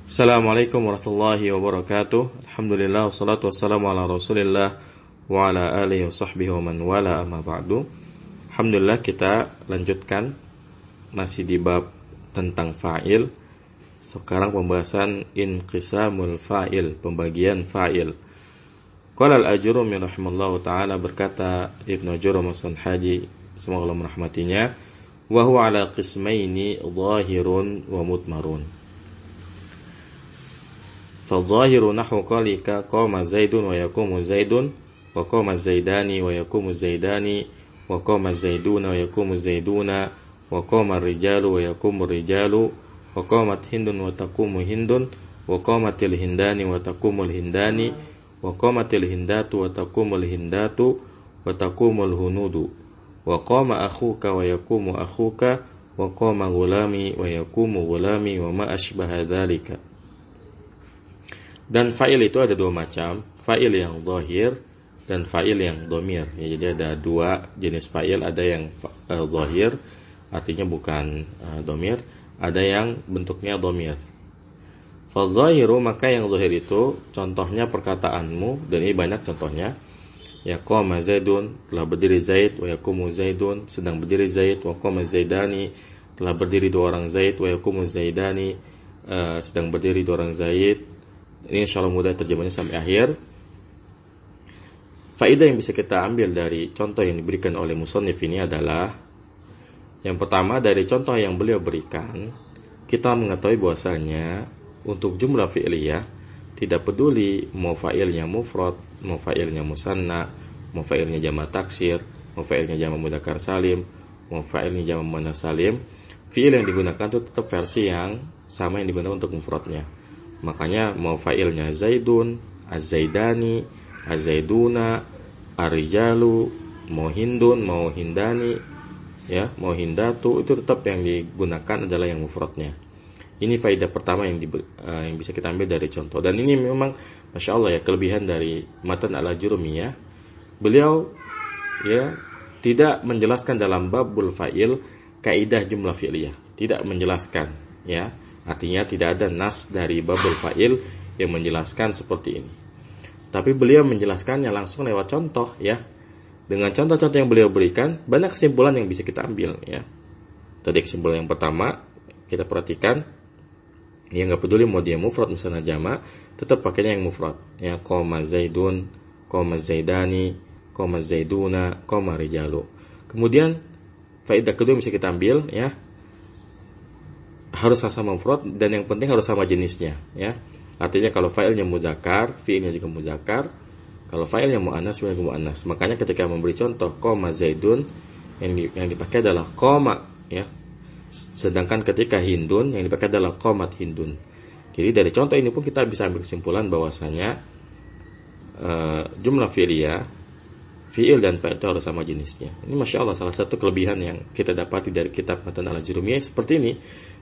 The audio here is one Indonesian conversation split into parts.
Assalamualaikum warahmatullahi wabarakatuh. Alhamdulillah wassalatu wassalamu ala Rasulillah wa ala alihi wasahbihi wa man wala amma ba'du. Alhamdulillah kita lanjutkan masih di bab tentang fa'il. Sekarang pembahasan inqisamul fa'il, pembagian fa'il. Qala al-Ajurumi rahimallahu taala, berkata Ibnu Ajurumi as-Sanhaji, semoga Allah merahmatinya, wa huwa ala qismaini dhahirun wa mudmarun. فالظاهر نحو قولك قام زيد ويقوم زيد وقام الزيدان ويقوم الزيدان وقام الزيدون ويقوم الزيدون وقام الرجال ويقوم الرجال وقامت هند وتقوم هند وقامت الهندان وتقوم الهندان وقامت الهندات وتقوم الهندات وتقوم الهنود وقام أخوك ويقوم أخوك وقام غلامي ويقوم غلامي وما أشبه ذلك. Dan fa'il itu ada dua macam, fa'il yang zahir dan fa'il yang dhamir. Ya, jadi ada dua jenis fa'il, ada yang zahir, artinya bukan dhamir, ada yang bentuknya dhamir. Fadzahiru, maka yang zahir itu contohnya perkataanmu, dan ini banyak contohnya. Ya, qama Zaidun, telah berdiri Zaid, wa yaqumu Zaidun, sedang berdiri Zaid, wa qama Zaidani, telah berdiri dua orang Zaid, wa yaqumu Zaidani, sedang berdiri dua orang Zaid. Ini insyaallah mudah terjemahnya sampai akhir. Faedah yang bisa kita ambil dari contoh yang diberikan oleh musannif ini adalah, yang pertama, dari contoh yang beliau berikan, kita mengetahui bahwasanya untuk jumlah fi'liyah tidak peduli mau fa'ilnya mufrad, mau fa'ilnya musanna, mau fa'ilnya jamak taksir, mau fa'ilnya jamak mudzakkar salim, mau fa'ilnya jamak muannas salim, fi'il yang digunakan itu tetap versi yang sama yang digunakan untuk mufradnya. Makanya mau fa'ilnya Zaidun, Az-Zaidani, Az-Zaiduna, Ar-Rijalu, mau Hindun, mau Hindani, ya, mau Hindatu, itu tetap yang digunakan adalah yang mufradnya. Ini faedah pertama yang bisa kita ambil dari contoh. Dan ini memang Masya Allah ya, kelebihan dari matan Al-Ajurumi ya. Beliau ya tidak menjelaskan dalam babul fa'il kaidah jumlah fi'liyah, tidak menjelaskan ya. Artinya tidak ada nas dari babul fa'il yang menjelaskan seperti ini. Tapi beliau menjelaskannya langsung lewat contoh ya. Dengan contoh-contoh yang beliau berikan, banyak kesimpulan yang bisa kita ambil ya. Tadi kesimpulan yang pertama, kita perhatikan, ya nggak peduli mau dia mufrad misalnya jamak, tetap pakainya yang mufrad. Ya, qoma Zaidun, qoma Zaidani, qoma Zaiduna, qoma Rijalu. Kemudian faedah kedua yang bisa kita ambil ya, harus sama mufrad, dan yang penting harus sama jenisnya ya. Artinya kalau fa'ilnya mudzakkar, fi'ilnya juga mudzakkar. Kalau fa'ilnya muannas, fi'ilnya juga muannas. Makanya ketika memberi contoh qoma Zaidun, yang dipakai adalah qoma ya. Sedangkan ketika Hindun, yang dipakai adalah qomat Hindun. Jadi dari contoh ini pun kita bisa ambil kesimpulan bahwasanya jumlah fi'liyah, fi'il dan fa'il itu harus sama jenisnya. Ini Masya Allah salah satu kelebihan yang kita dapati dari kitab Matan Al-Ajurumi seperti ini.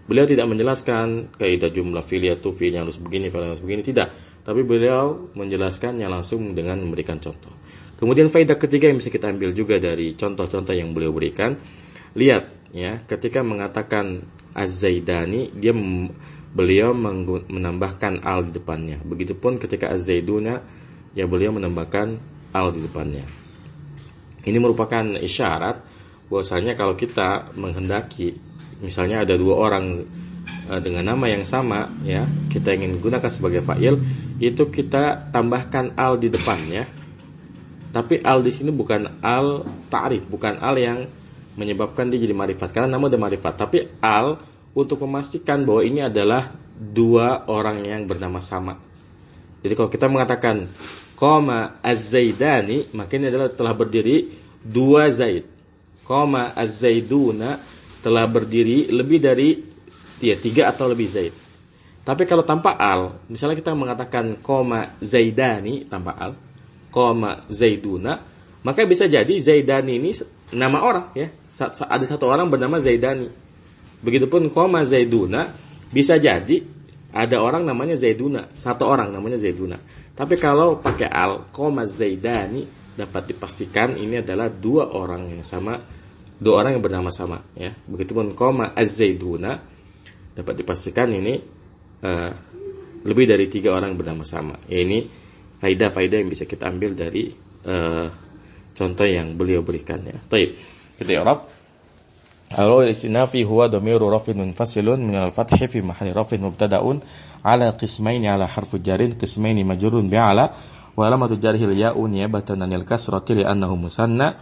Beliau tidak menjelaskan kaidah jumlah fi'liyah itu fi'ilnya harus begini, fi'ilnya harus begini, tidak. Tapi beliau menjelaskannya langsung dengan memberikan contoh. Kemudian faedah ketiga yang bisa kita ambil juga dari contoh-contoh yang beliau berikan. Lihat ya, ketika mengatakan Az-Zaidani, beliau menambahkan al di depannya. Begitupun ketika Az-Zaiduna, ya beliau menambahkan al di depannya. Ini merupakan isyarat bahwasanya kalau kita menghendaki, misalnya ada dua orang dengan nama yang sama ya, kita ingin gunakan sebagai fa'il, itu kita tambahkan al di depannya. Tapi al di sini bukan al ta'rif, bukan al yang menyebabkan dia jadi ma'rifat, karena nama udah ma'rifat, tapi al untuk memastikan bahwa ini adalah dua orang yang bernama sama. Jadi kalau kita mengatakan qoma Az-Zaidani, maka ini adalah telah berdiri dua Zaid. Qoma Az-Zaiduna, telah berdiri lebih dari tiga atau lebih Zaid. Tapi kalau tanpa al, misalnya kita mengatakan qoma Zaidani tanpa al, qoma Zaiduna, maka bisa jadi Zaidani ini nama orang ya. Ada satu orang bernama Zaidani. Begitupun qoma Zaiduna, bisa jadi ada orang namanya Zaiduna, satu orang namanya Zaiduna. Tapi kalau pakai al, qoma Zaidani, dapat dipastikan ini adalah dua orang yang sama, dua orang yang bernama sama ya. Begitupun qoma Az-Zaiduna, dapat dipastikan ini lebih dari 3 orang bernama-sama. Ya, ini faidah-faidah yang bisa kita ambil dari contoh yang beliau berikan ya. Baik. Kita i'rab. Al-wawul istinafi huwa dhamiru rafin munfasilun min al-fathi fi mahalli rafin mubtada'un ala qismaini ala harfu jarin qismaini majrurun bi'ala wa alamatu jarhi al-ya'u niyabatan 'anil kasrati li'annahu musanna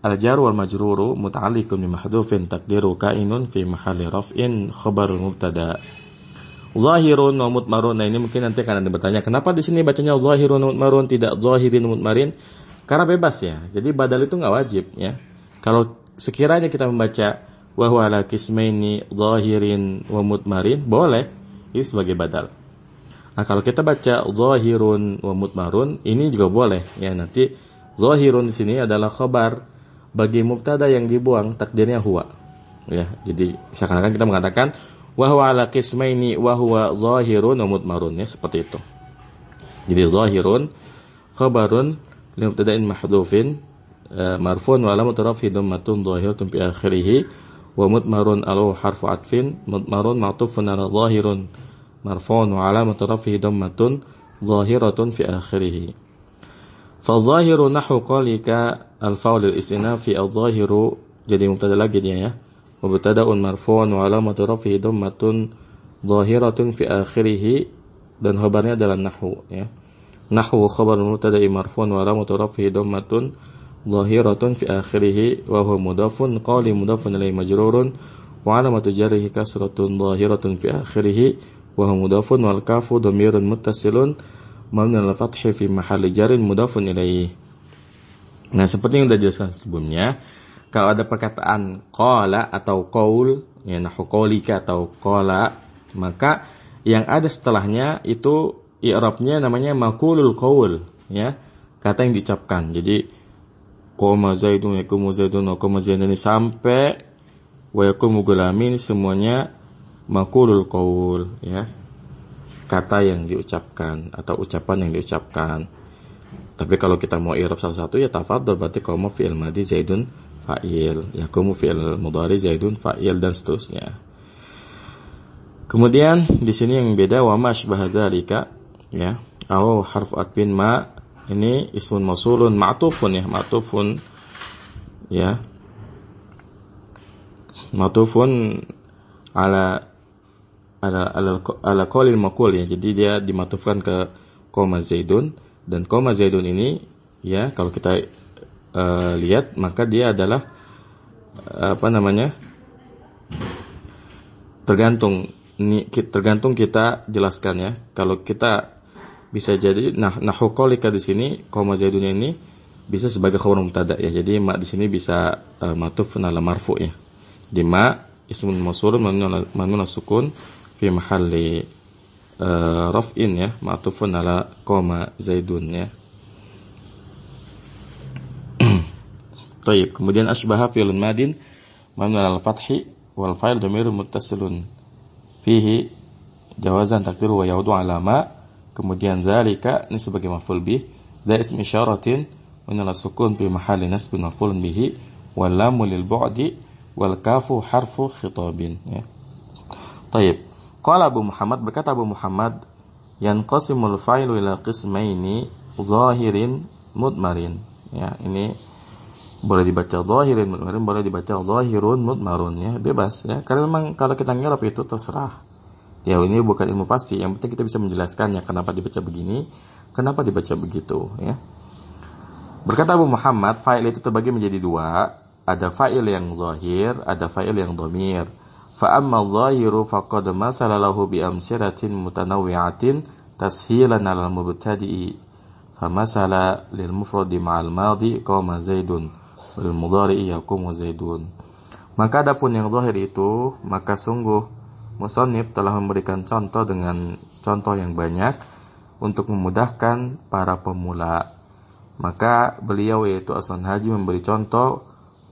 al-jar wal majruru muta'alliqun bi mahdhufin taqdiru kainun fi mahalli raf'in khabarul mubtada'. Zahirun wa mutmarun. Nah, ini mungkin nanti akan Anda bertanya, kenapa di sini bacanya zahirun wa mutmarun tidak zahirin wa mutmarin? Karena bebas ya. Jadi badal itu enggak wajib ya. Kalau sekiranya kita membaca wa huwa ala qismaini zahirin wa mutmarin, boleh ini sebagai badal. Nah, kalau kita baca zahirun wa mutmarun, ini juga boleh ya. Nanti zahirun di sini adalah khabar bagi mubtada yang dibuang, takdirnya huwa. Ya, jadi seakan-akan kita mengatakan wa huwa ala qismaini wa huwa zahirun wa mutmarun ya, seperti itu. Jadi zahirun khabarun li mubtada'in mahdhufin marfu'un wa alamatu raf'i dhammatun zahiratun fi akhirih wa mutmarun alu harfu atfin mutmarun ma'tufun ala zahirun marfu'un wa alamatu raf'i dhammatun zahiratun fi akhirih. Fa zahiru nahwu qalika al-faul al-istinafi al-zahiru, jadi mubtada lagi dia ya. Mubtada'un marfu'un wa alamatu raf'i dhammatun zahiratun fi akhirih, dan khabarnya adalah nahwu ya. Nahwu khabarun mubtada'i marfu'un wa alamatu raf'i dhammatun zahiratun fi akhirih wa huwa mudhafun qali mudhafun ilaihi majrurun wa alamatu jarrihi kasratun zahiratun fi akhirih wa huwa mudhafun wal kafu dhamirun muttasilun mabniun 'alal fathi fi mahalli jarrin mudhafun ilaihi. Nah, seperti yang sudah dijelaskan sebelumnya, kalau ada perkataan qala atau qaul ya, nahwu qaulika atau qala, maka yang ada setelahnya itu i'rabnya namanya maqulul qaul ya, kata yang diucapkan. Jadi qoma zaidun yaqumu zaidun wa qoma zaidun sampai wa yaqumu gulamin, semuanya maqulul qaul ya, kata yang diucapkan atau ucapan yang diucapkan. Tapi kalau kita mau i'rab satu-satu ya tafadhol, berarti qoma fi'il madhi zaidun fa'il, yaqumu fi'il mudhari zaidun fa'il, dan seterusnya. Kemudian di sini yang beda wa ma asbaha dzalika ya, au harfu atfin ma, ini ismun mausulun ma'tufun ya, ma'tufun ya, ma'tufun ala qaulil maqul ya. Jadi dia dimatufkan ke qoma zaidun, dan qoma zaidun ini ya, kalau kita lihat maka dia adalah tergantung kita jelaskan ya. Kalau kita bisa jadi nahwu qaulika di sini qoma zaidunnya ini bisa sebagai khabar mubtada ya. Jadi ma di sini bisa ma'tufun ala marfu ya. Di ma ismun mausulun mamnun as-sukun fi mahalli raf'in ya, ma'tufun ala qoma zaidun ya. Baik, kemudian asbaha fi'lun madin mamnun ala al-fathi wal fa'il dhamirun muttasilun fihi jawazan taqdiru wa yaudu ala ma. Kemudian dzalika ini sebagai maf'ul bih, dza ism isyaratin wa ala sukun fi mahalli nasbin maf'ulun bihi wal lamu lil bu'di wal kafu harfu khitabin ya. Baik. Qala Abu Muhammad, berkata Abu Muhammad, yanqasimul fa'ilu ila qismaini zahirin mudmarin ya. Ini boleh dibaca zahirin mudmarin, boleh dibaca zahirun mudmarun ya, bebas ya. Karena memang kalau kita ngerap itu terserah. Ya, ini bukan ilmu pasti, yang penting kita bisa menjelaskannya kenapa dibaca begini, kenapa dibaca begitu ya. Berkata Abu Muhammad, fa'il itu terbagi menjadi dua, ada fa'il yang zahir, ada fa'il yang dhamir. Fa amma zahiru faqad masala lahu bi amsiratin mutanawwi'atin tashilan 'alal mubtadi'i. Fa masala lil mufradi ma'al madhi qama zaidun wal mudhari'i yaqumu zaidun. Maka adapun yang zahir itu, maka sungguh musannif telah memberikan contoh dengan contoh yang banyak untuk memudahkan para pemula. Maka beliau yaitu As-Sanhaji memberi contoh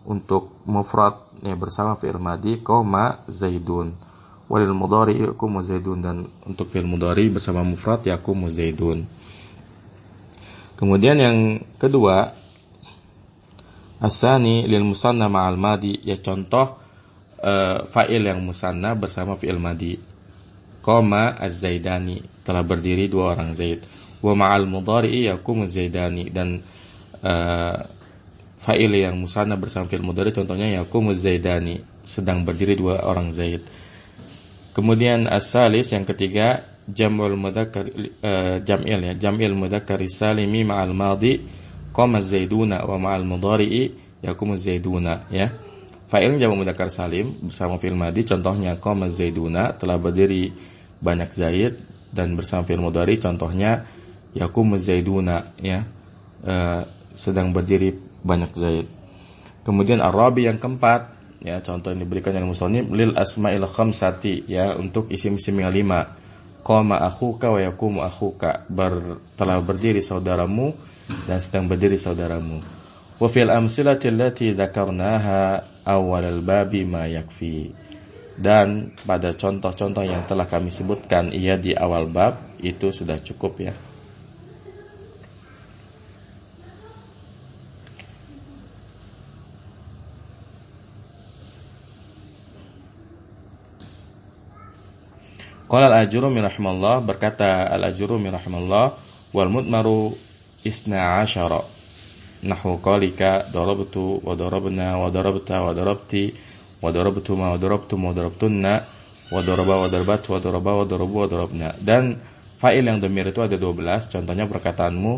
untuk mufrad ya, bersama fi'il madhi qoma zaidun, walil mudhari yaqumu zaidun, dan untuk fi'il mudhari bersama mufrad yaqumu zaidun. Kemudian yang kedua, as-sani lil musanna ma'al madhi ya, contoh fa'il yang musanna bersama fi'il madhi. Qama az-zaidani, telah berdiri dua orang Zaid. Wa ma'al mudhari'i yaqumu az-zaidani, dan fa'il yang musanna bersama fi'il mudhari contohnya yaqumu az-zaidani, sedang berdiri dua orang Zaid. Kemudian as-salis yang ketiga jam'ul mudzakkar jam'il mudzakkar salimi ma'al madhi qama az-zaiduna wa ma'al mudhari'i yaqumu az-zaiduna, ya. Fa'il jamak mudzakkar salim bersama fi'il madhi contohnya qama az-zaiduna, telah berdiri banyak Zaid, dan bersama fi'il mudhari contohnya yaqumu az-zaiduna, ya. Sedang berdiri banyak Zaid. Kemudian ar-rabi yang keempat, ya, contoh yang diberikan oleh musannif lil asma'il khamsati, ya, untuk isim-isim yang 5. Qama akhuka wa yaqumu akhuka, telah berdiri saudaramu dan sedang berdiri saudaramu. Wa fil amsilati allati dzakarnaha awal al-babi ma yakfi, dan pada contoh-contoh yang telah kami sebutkan ia di awal bab itu sudah cukup, ya. Qala al-Ajurumi rahimallah, berkata al-Ajurumi rahimallah, wal mudmaru isna asyara nahwu qalika darabtu wa darabna wa darabta wa darabti wa darabtuma wa darabtum wa darabtunna wa daraba wa darabat wa daraba wa darabu wa darabna. Dan fa'il yang dhamir itu ada 12, contohnya perkataanmu,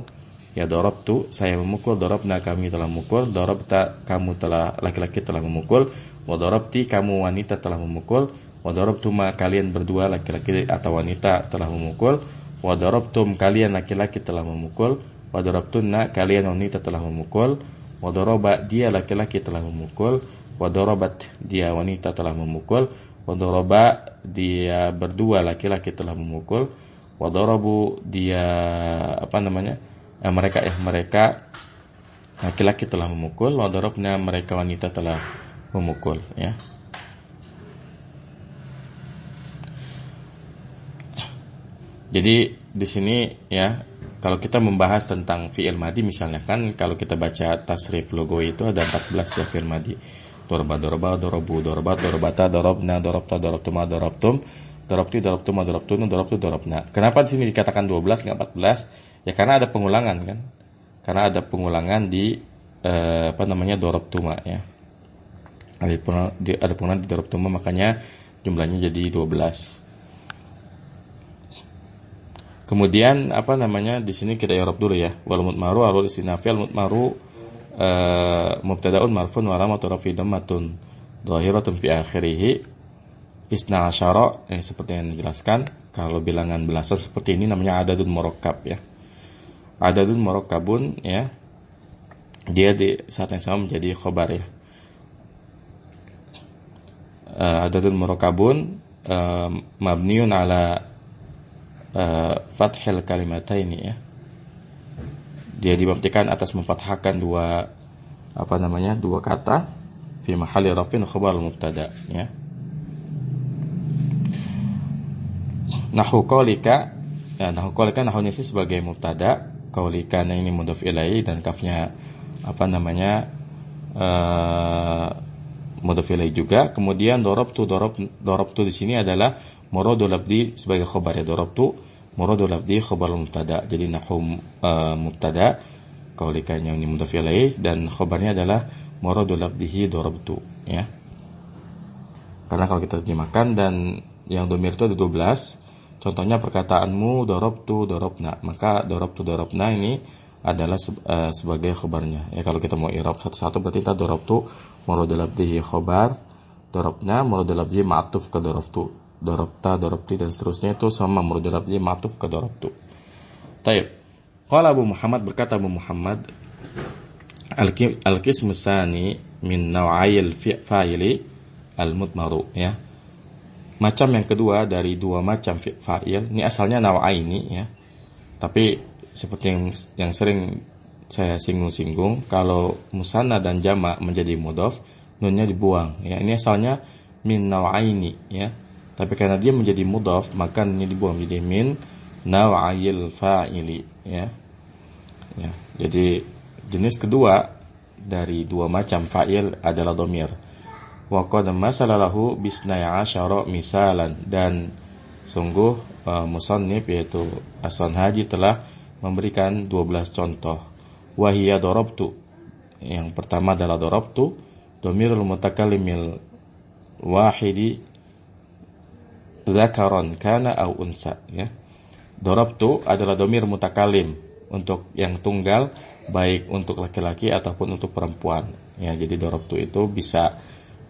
ya darabtu, saya memukul, darabna, kami telah memukul, darabta, kamu telah, laki-laki telah memukul, wa darabti, kamu wanita telah memukul, wa darabtuma, kalian berdua laki-laki atau wanita telah memukul, wa darabtum, kalian laki-laki telah memukul, wa darabtunna, kalian wanita telah memukul, wa daraba, dia laki-laki telah memukul, wa darabat, dia wanita telah memukul, wa daraba, dia berdua laki-laki telah memukul, wa darabu, dia mereka laki-laki telah memukul, wa darabna, mereka wanita telah memukul, ya. Jadi di sini, ya, kalau kita membahas tentang fi'il madhi misalnya, kan kalau kita baca tasrif logo itu ada 14 ya fi'il madhi. Daraba, daraba, darabu, darabat, darabata, darabna, darabta, darabtuma, darabtum, darabti, darabtuma, darabtunu, darabtu, darabna. Kenapa di sini dikatakan 12 enggak 14? Ya karena ada pengulangan, kan? Karena ada pengulangan di darabtuma, ya. Ada pengulangan di darabtuma, makanya jumlahnya jadi 12. Kemudian di sini kita i'rab dulu, ya. Wal mudmaru arul istinafi, al mudmaru mubtada'un marfun wa alamatu rafi dhammatun dhahiratun fi akhirih. Isna asyara, seperti yang dijelaskan, kalau bilangan belasan seperti ini namanya adadun murakkab, ya. Adadun murakkabun, ya. Dia di saat yang sama menjadi khobar, ya. Adadun murakkabun mabniun ala fathil kalimataini, ya. Dia dibuktikan atas memfathahkan dua kata fi mahalli rafin khabar mubtada, ya. Nahwu qaulika, ya, nahwu qaulika nahwunya sih sebagai mubtada, qaulika ini mudhaf ilaihi dan kafnya mudhaf ilaihi juga. Kemudian darabtu di sini adalah muradu lafzi sebagai khabar, ya. Darabtu muradu lafzi khabar mubtada. Jadi nahwu mubtada, qaulikanya ini mudhaf ilaihi, dan khabarnya adalah muradu lafzihi darabtu, ya. Karena kalau kita terjemahkan dan yang dhamir itu ada 12. Contohnya perkataanmu darabtu darabna, maka darabtu darabna ini adalah sebagai khabarnya, ya. Kalau kita mau i'rab satu-satu berarti kita darabtu muradu lafzihi khabar, darabna muradu lafzihi ma'tuf ke darabtu, darabta, darabti, dan seterusnya itu sama muradu lafzihi ma'tuf ke darabtu. Taib. Qala Abu Muhammad, berkata Abu Muhammad, al-qismu tsani min naw'ayil fa'ili al-mudmaru, ya. Macam yang kedua dari dua macam fa'il, ini asalnya naw'aini, ya. Tapi seperti yang sering saya singgung-singgung, kalau musanna dan jama' menjadi mudhaf, nunnya dibuang, ya. Ini asalnya min naw'aini, ya. Tapi karena dia menjadi mudhaf, maka nunnya dibuang menjadi min naw'ayil fa'ili, ya. Ya. Jadi jenis kedua dari dua macam fa'il adalah dhamir. Wa qad masalalahu bisnai asyara misalan, dan Sungguh musannif yaitu As-Sanhaji telah memberikan 12 contoh. Wahiyya darabtu. Yang pertama adalah darabtu dhamirul mutakallimil wahidi dzakaran kana au unsa, ya. Darabtu adalah dhamir mutakallim untuk yang tunggal, baik untuk laki-laki ataupun untuk perempuan. Ya, jadi darabtu itu bisa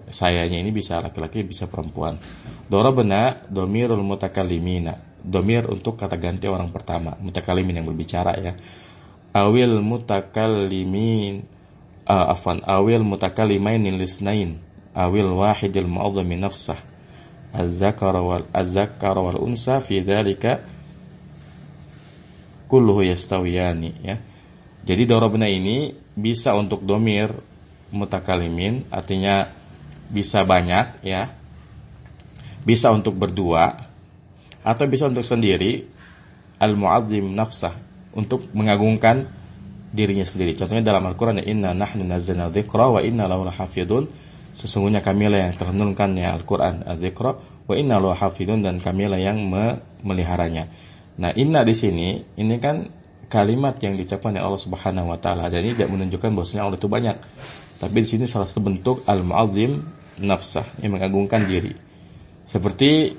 sayanya ini bisa laki-laki bisa perempuan. Darabna dhamirul mutakallimina, dhamir untuk kata ganti orang pertama, mutakallimin yang berbicara, ya. Awil mutakallimin awil mutakallimain lisnain awil wahidil mu'adhdhami nafsah az-zakara wal unsa fi dzalika kulluhu yastawiyani, ya. Jadi darabna ini bisa untuk dhamir mutakallimin, artinya bisa banyak, ya. Bisa untuk berdua atau bisa untuk sendiri, al-mu'azzim nafsah, untuk mengagungkan dirinya sendiri. Contohnya dalam Al-Qur'an, inna nahnu nazzalna dzikra wa inna lahu lahafidun. Sesungguhnya kamilah yang telah menurunkannya Al-Qur'an, az-dzikra, wa inna lahu lahafidun, dan kamilah yang memeliharanya. Nah, inna di sini ini kan kalimat yang diucapkan oleh Allah Subhanahu wa taala, dan ini tidak menunjukkan bahwasanya Allah itu banyak. Tapi di sini salah satu bentuk al-mu'azzim nafsah, yang mengagungkan diri. Seperti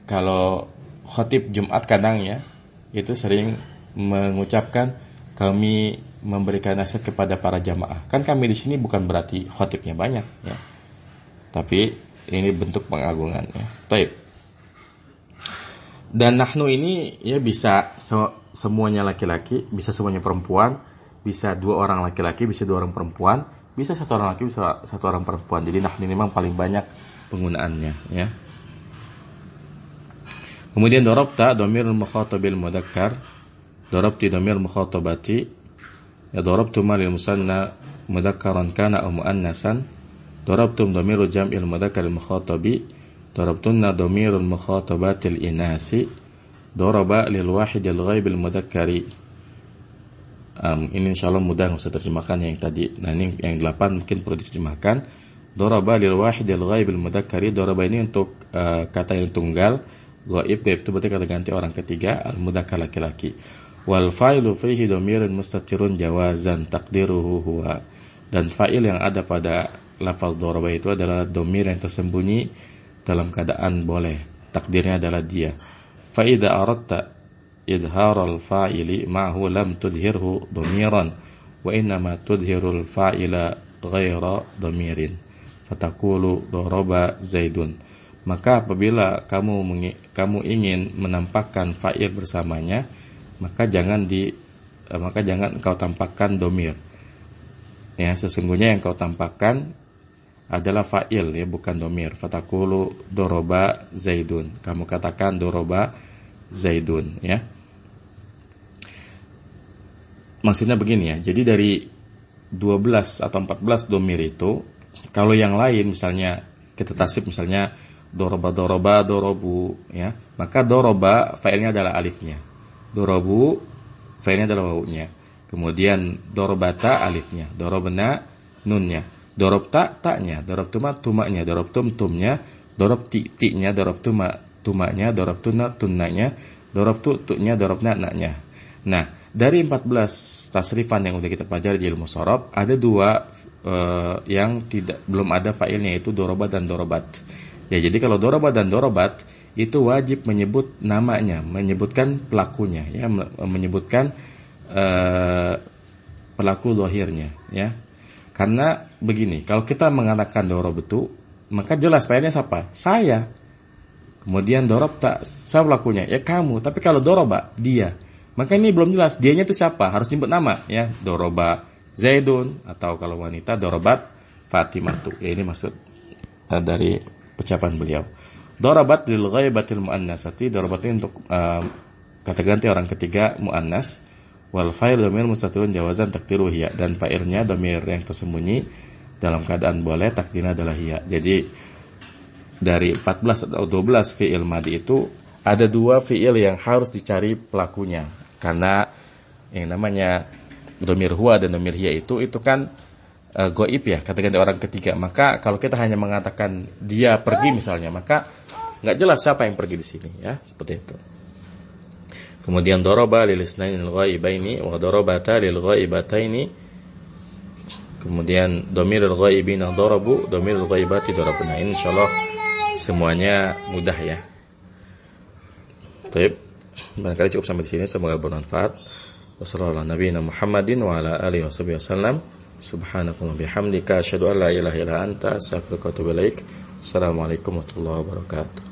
kalau khatib Jumat kadang, ya, itu sering mengucapkan kami memberikan nasihat kepada para jamaah. Kan kami di sini bukan berarti khatibnya banyak, ya. Tapi ini bentuk pengagungan, ya. Baik. Dan nahnu ini, ya, bisa semuanya laki-laki, bisa semuanya perempuan, bisa 2 orang laki-laki, bisa 2 orang perempuan, bisa 1 orang laki, bisa 1 orang perempuan. Jadi nahnu ini memang paling banyak penggunaannya, ya. Kemudian darabta dhamirul mukhatabil mudzakkar, darabti dhamir mukhatabati, ya, darabtu malil musanna mudzakkaran kana aw muannasan, darabtum dhamirul jam'il mudzakkaril mukhatabi, darabtunna dhamirul mukhatabatil inasi, daraba lil wahidil ghaibil mudzakkari. Ini insyaallah mudah bisa terjemahkan yang tadi. Nah, ini yang 8 mungkin perlu diterjemahkan. Daraba lil wahidil ghaibil mudzakkari, daraba ini untuk kata yang tunggal, ghaib itu berarti kata ganti orang ketiga, al-mudzakkar laki-laki. Wal fa'ilu fihi dhamirun mustatirun jawazan taqdiruhu huwa. Dan fa'il yang ada pada lafaz daraba itu adalah dhamir yang tersembunyi dalam keadaan boleh, takdirnya adalah dia. Fa idza aradta idharal fa'ili ma'hu lam tudhirhu dhamiran wa innama tudhirul fa'ila ghaira dhamirin fataqulu daraba zaidun. Maka apabila kamu ingin menampakkan fa'il bersamanya, maka jangan engkau tampakkan dhamir. Ya, sesungguhnya yang kau tampakkan adalah fa'il, ya, bukan dhamir. Fataqulu daraba zaidun. Kamu katakan daraba zaidun, ya. Maksudnya begini, ya. Jadi dari 12 atau 14 dhamir itu, kalau yang lain misalnya kita tasib, misalnya doroba, dorobu, ya, maka doroba fa'ilnya adalah alifnya, dorobu fa'ilnya adalah wawunya, kemudian dorobata alifnya, dorobna nunnya, dorobta taknya, dorobtuma tumaknya, dorobtum tumnya, dorobti tiknya, dorobtuma tumaknya, dorobtuna tunnanya, dorobtu tuknya, dorobna naknya. Nah, dari 14 tasrifan yang udah kita pelajari di ilmu shorab, ada 2 yang belum ada fa'ilnya, yaitu doroba dan dorobat. Ya, jadi kalau doroba dan dorobat itu wajib menyebut namanya, menyebutkan pelakunya, ya, menyebutkan pelaku zahirnya, ya. Karena begini, kalau kita mengatakan dorobtu, maka jelas fa'ilnya siapa? Saya. Kemudian dorobta, siapa pelakunya? Ya, kamu. Tapi kalau doroba, dia. Maka ini belum jelas, dianya itu siapa? Harus nyebut nama, ya. Doroba Zaidun, atau kalau wanita dorobat Fatimatu. Ya, ini maksud dari ucapan beliau. Darabat lil ghaibatil muannasati, darabat ini untuk kata ganti orang ketiga muannas. Wal fa'il dhamir mustatirun jawazan takdiru hiya, dan fa'ilnya dhamir yang tersembunyi dalam keadaan boleh, takdirnya adalah hiya. Jadi dari 14 atau 12 fi'il madi itu ada 2 fi'il yang harus dicari pelakunya, karena yang namanya dhamir huwa dan dhamir hiya itu kan goib, ya, kata ganti orang ketiga. Maka kalau kita hanya mengatakan dia pergi misalnya, maka nggak jelas siapa yang pergi di sini, ya, seperti itu. Kemudian daraba lil isnainil ghaibaini wa darabata lil ghaibataini. Kemudian dhamirul ghaibina darabu, dhamirul ghaibati darabna. Insyaallah semuanya mudah ya. Baik, barangkali cukup sampai di sini, semoga bermanfaat. Wassallallahu ala nabiyina Muhammadin wa ala alihi wasallam. Subhanakallahumma bihamdika asyhadu an la ilaha illa anta astaghfiruka wa atubu ilaik. Assalamualaikum warahmatullahi wabarakatuh.